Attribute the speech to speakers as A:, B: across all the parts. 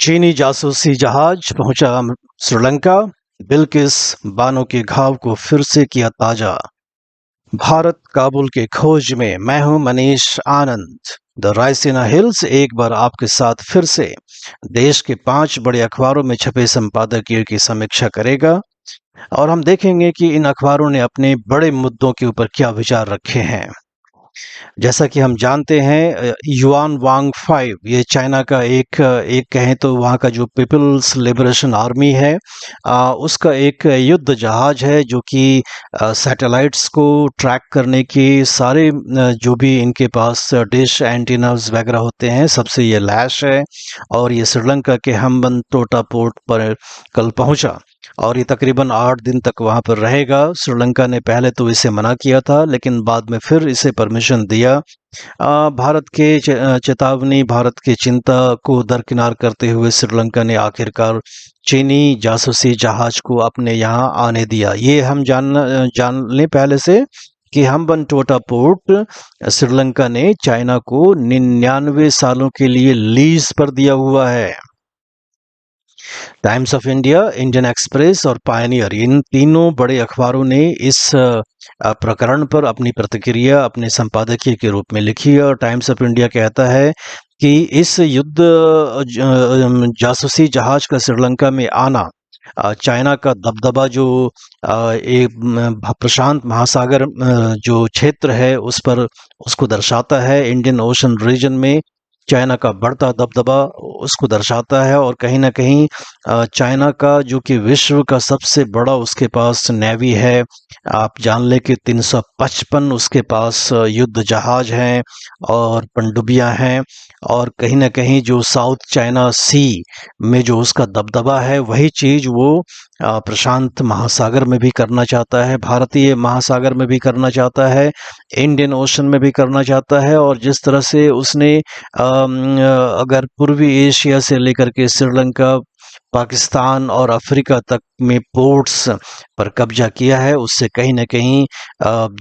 A: चीनी जासूसी जहाज पहुंचा श्रीलंका। बिल्किस बानो के घाव को फिर से किया ताजा। भारत काबुल के खोज में। मैं हूं मनीष आनंद। द रायसीना हिल्स एक बार आपके साथ फिर से देश के 5 बड़े अखबारों में छपे संपादकीय की समीक्षा करेगा और हम देखेंगे कि इन अखबारों ने अपने बड़े मुद्दों के ऊपर क्या विचार रखे हैं। जैसा कि हम जानते हैं, युआन वांग 5 ये चाइना का एक कहें तो वहाँ का जो पीपल्स लिबरेशन आर्मी है, उसका एक युद्ध जहाज है जो कि सैटेलाइट्स को ट्रैक करने की सारे जो भी इनके पास डिश एंटीनास वगैरह होते हैं सबसे ये लैश है। और ये श्रीलंका के हम्बनटोटा पोर्ट पर कल पहुंचा और ये तकरीबन 8 दिन तक वहां पर रहेगा। श्रीलंका ने पहले तो इसे मना किया था, लेकिन बाद में फिर इसे परमिशन दिया। भारत के चेतावनी, भारत की चिंता को दरकिनार करते हुए श्रीलंका ने आखिरकार चीनी जासूसी जहाज को अपने यहाँ आने दिया। ये हम जान लें पहले से कि हम्बनटोटा पोर्ट श्रीलंका ने चाइना को 99 सालों के लिए लीज पर दिया हुआ है। Times of India, Indian express और पायनियर, इन तीनों बड़े अखबारों ने इस प्रकरण पर अपनी प्रतिक्रिया अपने संपादकीय के रूप में लिखी है। और टाइम्स ऑफ इंडिया कहता है कि इस युद्ध जासूसी जहाज का श्रीलंका में आना चाइना का दबदबा जो एक प्रशांत महासागर जो क्षेत्र है उस पर उसको दर्शाता है। इंडियन ओशन रीजन में चाइना का बढ़ता दबदबा उसको दर्शाता है। और कहीं ना कहीं चाइना का जो कि विश्व का सबसे बड़ा उसके पास नेवी है। आप जान लें कि 355 उसके पास युद्ध जहाज हैं और पनडुब्बियां हैं। और कहीं ना कहीं जो साउथ चाइना सी में जो उसका दबदबा है वही चीज वो प्रशांत महासागर में भी करना चाहता है, भारतीय महासागर में भी करना चाहता है, इंडियन ओशन में भी करना चाहता है। और जिस तरह से उसने अगर पूर्वी एशिया से लेकर के श्रीलंका, पाकिस्तान और अफ्रीका तक में पोर्ट्स पर कब्जा किया है, उससे कहीं ना कहीं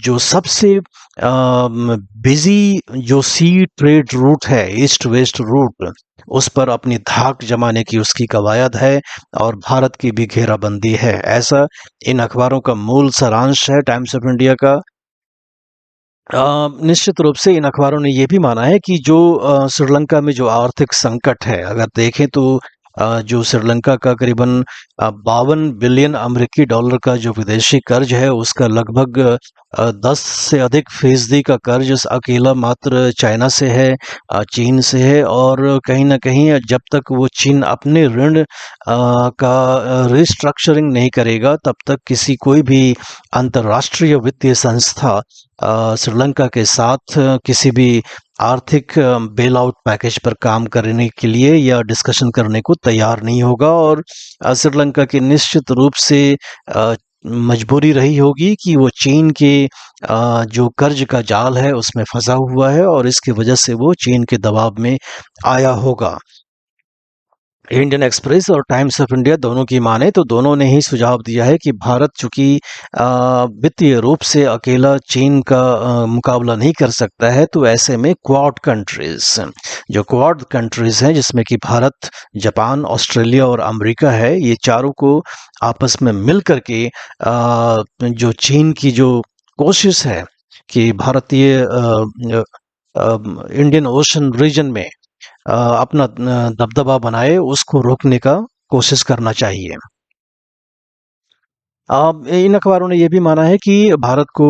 A: जो सबसे बिजी जो सी ट्रेड रूट है, ईस्ट वेस्ट रूट, उस पर अपनी धाक जमाने की उसकी कवायद है और भारत की भी घेराबंदी है। ऐसा इन अखबारों का मूल सारांश है टाइम्स ऑफ इंडिया का। निश्चित रूप से इन अखबारों ने यह भी माना है कि जो श्रीलंका में जो आर्थिक संकट है, अगर देखें तो जो श्रीलंका का करीबन 52 बिलियन अमेरिकी डॉलर का जो विदेशी कर्ज है, उसका लगभग 10 से अधिक फीसदी का कर्ज अकेला मात्र चाइना से है, चीन से है। और कहीं ना कहीं जब तक वो चीन अपने ऋण का रिस्ट्रक्चरिंग नहीं करेगा, तब तक कोई भी अंतर्राष्ट्रीय वित्तीय संस्था श्रीलंका के साथ किसी भी आर्थिक बेल आउट पैकेज पर काम करने के लिए या डिस्कशन करने को तैयार नहीं होगा। और श्रीलंका की निश्चित रूप से मजबूरी रही होगी कि वो चीन के जो कर्ज का जाल है उसमें फंसा हुआ है और इसकी वजह से वो चीन के दबाव में आया होगा। इंडियन एक्सप्रेस और टाइम्स ऑफ इंडिया दोनों की माने तो दोनों ने ही सुझाव दिया है कि भारत चूंकि वित्तीय रूप से अकेला चीन का मुकाबला नहीं कर सकता है, तो ऐसे में क्वाड कंट्रीज, जो क्वाड कंट्रीज हैं जिसमें कि भारत, जापान, ऑस्ट्रेलिया और अमेरिका है, ये चारों को आपस में मिल करके जो चीन की जो कोशिश है कि भारतीय इंडियन ओशन रीजन में अपना दबदबा बनाए, उसको रोकने का कोशिश करना चाहिए। इन अखबारों ने यह भी माना है कि भारत को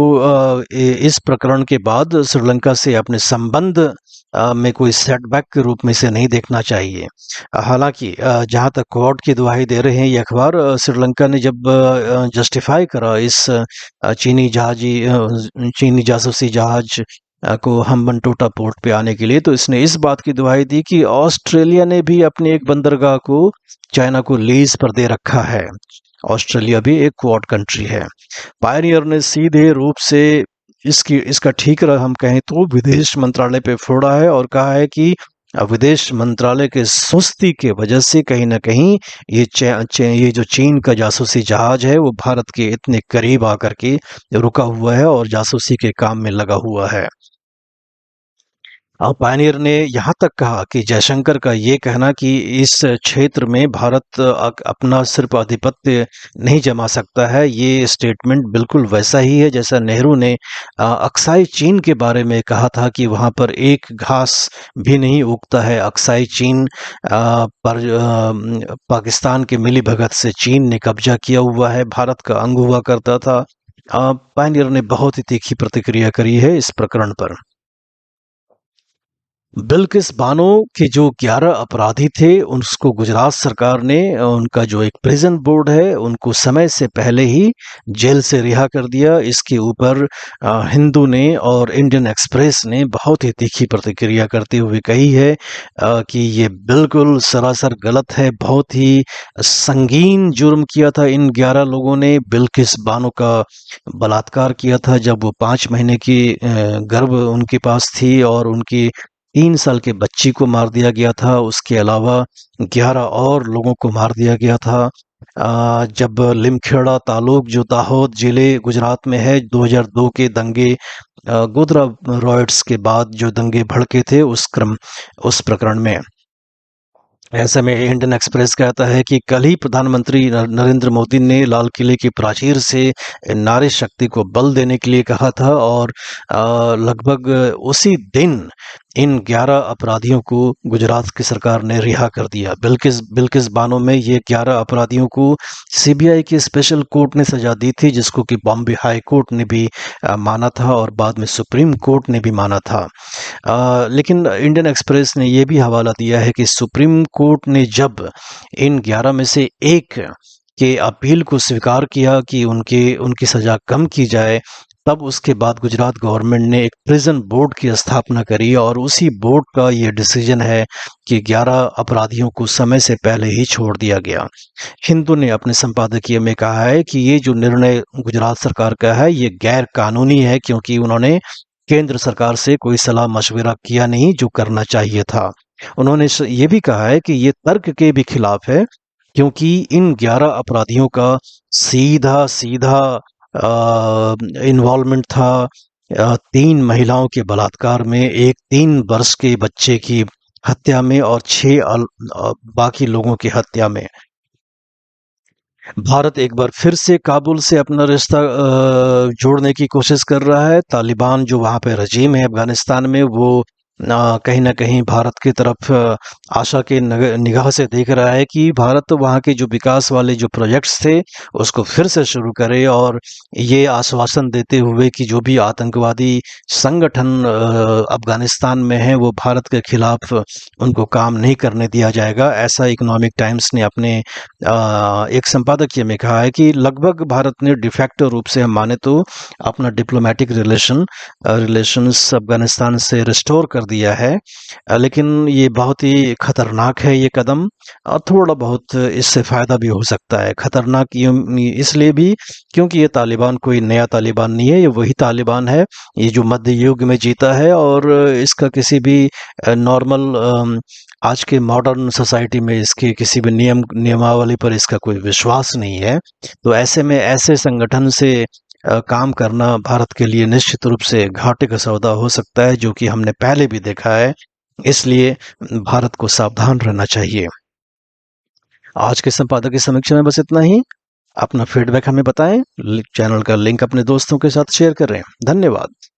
A: इस प्रकरण के बाद श्रीलंका से अपने संबंध में कोई सेटबैक के रूप में से नहीं देखना चाहिए। हालांकि जहां तक क्वाड की दुहाई दे रहे हैं ये अखबार, श्रीलंका ने जब जस्टिफाई करा इस चीनी जासूसी जहाज को हम्बनटोटा पोर्ट पे आने के लिए, तो इसने इस बात की दुहाई दी कि ऑस्ट्रेलिया ने भी अपने एक बंदरगाह को चाइना को लीज पर दे रखा है। ऑस्ट्रेलिया भी एक क्वाड कंट्री है। पायनियर ने सीधे रूप से इसका ठीक हम कहें तो विदेश मंत्रालय पे फोड़ा है और कहा है कि विदेश मंत्रालय के सुस्ती के वजह से कहीं ना कहीं ये जो चीन का जासूसी जहाज है वो भारत के इतने करीब आकर के रुका हुआ है और जासूसी के काम में लगा हुआ है। पायनियर ने यहाँ तक कहा कि जयशंकर का ये कहना कि इस क्षेत्र में भारत अपना सिर्फ आधिपत्य नहीं जमा सकता है, ये स्टेटमेंट बिल्कुल वैसा ही है जैसा नेहरू ने अक्साई चीन के बारे में कहा था कि वहाँ पर एक घास भी नहीं उगता है। अक्साई चीन पर पाकिस्तान के मिलीभगत से चीन ने कब्जा किया हुआ है, भारत का अंग हुआ करता था। पायनियर ने बहुत ही तीखी प्रतिक्रिया करी है इस प्रकरण पर। बिल्किस बानो के जो 11 अपराधी थे, उसको गुजरात सरकार ने उनका जो एक प्रिजन बोर्ड है, उनको समय से पहले ही जेल से रिहा कर दिया। इसके ऊपर हिंदू ने और इंडियन एक्सप्रेस ने बहुत ही तीखी प्रतिक्रिया करते हुए कही है कि ये बिल्कुल सरासर गलत है। बहुत ही संगीन जुर्म किया था इन 11 लोगों ने। बिल्किस बानो का बलात्कार किया था जब वो 5 महीने की गर्भ उनके पास थी, और उनकी 3 साल के बच्ची को मार दिया गया था। उसके अलावा 11 और लोगों को मार दिया गया था। जब लिमखेड़ा तालुक जो दाहोद जिले गुजरात में है, 2002 के दंगे, गोधरा रॉयट्स के बाद जो दंगे भड़के थे उस प्रकरण में, ऐसे में इंडियन एक्सप्रेस कहता है कि कल ही प्रधानमंत्री नरेंद्र मोदी ने लाल किले की प्राचीर से नारी शक्ति को बल देने के लिए कहा था, और लगभग उसी दिन इन 11 अपराधियों को गुजरात की सरकार ने रिहा कर दिया। बिल्किस बानो में ये 11 अपराधियों को सीबीआई की स्पेशल कोर्ट ने सजा दी थी, जिसको कि बॉम्बे हाई कोर्ट ने भी माना था और बाद में सुप्रीम कोर्ट ने भी माना था। लेकिन इंडियन एक्सप्रेस ने यह भी हवाला दिया है कि सुप्रीम कोर्ट ने जब इन 11 में से एक के अपील को स्वीकार किया कि उनकी सजा कम की जाए, तब उसके बाद गुजरात गवर्नमेंट ने एक प्रिजन बोर्ड की स्थापना करी, और उसी बोर्ड का ये डिसीजन है कि 11 अपराधियों को समय से पहले ही छोड़ दिया गया। हिंदू ने अपने संपादकीय में कहा है कि ये जो निर्णय गुजरात सरकार का है, ये गैर कानूनी है, क्योंकि उन्होंने केंद्र सरकार से कोई सलाह मशविरा किया नहीं जो करना चाहिए था। उन्होंने ये भी कहा है कि ये तर्क के भी खिलाफ है, क्योंकि इन 11 अपराधियों का सीधा सीधा इन्वॉल्वमेंट था 3 महिलाओं के बलात्कार में, एक 3 वर्ष के बच्चे की हत्या में, और 6 बाकी लोगों की हत्या में। भारत एक बार फिर से काबुल से अपना रिश्ता जोड़ने की कोशिश कर रहा है। तालिबान जो वहाँ पे रजीम है अफगानिस्तान में, वो कहीं न कहीं भारत की तरफ आशा के निगाह से देख रहा है कि भारत वहाँ के जो विकास वाले जो प्रोजेक्ट्स थे, उसको फिर से शुरू करे, और ये आश्वासन देते हुए कि जो भी आतंकवादी संगठन अफगानिस्तान में है, वो भारत के खिलाफ उनको काम नहीं करने दिया जाएगा। ऐसा इकोनॉमिक टाइम्स ने अपने एक संपादकीय में कहा है कि लगभग भारत ने डिफैक्टो रूप से हम माने तो अपना डिप्लोमेटिक रिलेशंस अफगानिस्तान से रिस्टोर कर दिया है। लेकिन ये बहुत ही खतरनाक है ये कदम, और थोड़ा बहुत इससे फ़ायदा भी हो सकता है। खतरनाक इसलिए भी क्योंकि ये तालिबान कोई नया तालिबान नहीं है, ये वही तालिबान है ये जो मध्य युग में जीता है, और इसका किसी भी नॉर्मल आज के मॉडर्न सोसाइटी में इसके किसी भी नियमावली पर इसका कोई विश्वास नहीं है। तो ऐसे में ऐसे संगठन से काम करना भारत के लिए निश्चित रूप से घाटे का सौदा हो सकता है, जो कि हमने पहले भी देखा है। इसलिए भारत को सावधान रहना चाहिए। आज के संपादक की समीक्षा में बस इतना ही। अपना फीडबैक हमें बताएं। चैनल का लिंक अपने दोस्तों के साथ शेयर करें। धन्यवाद।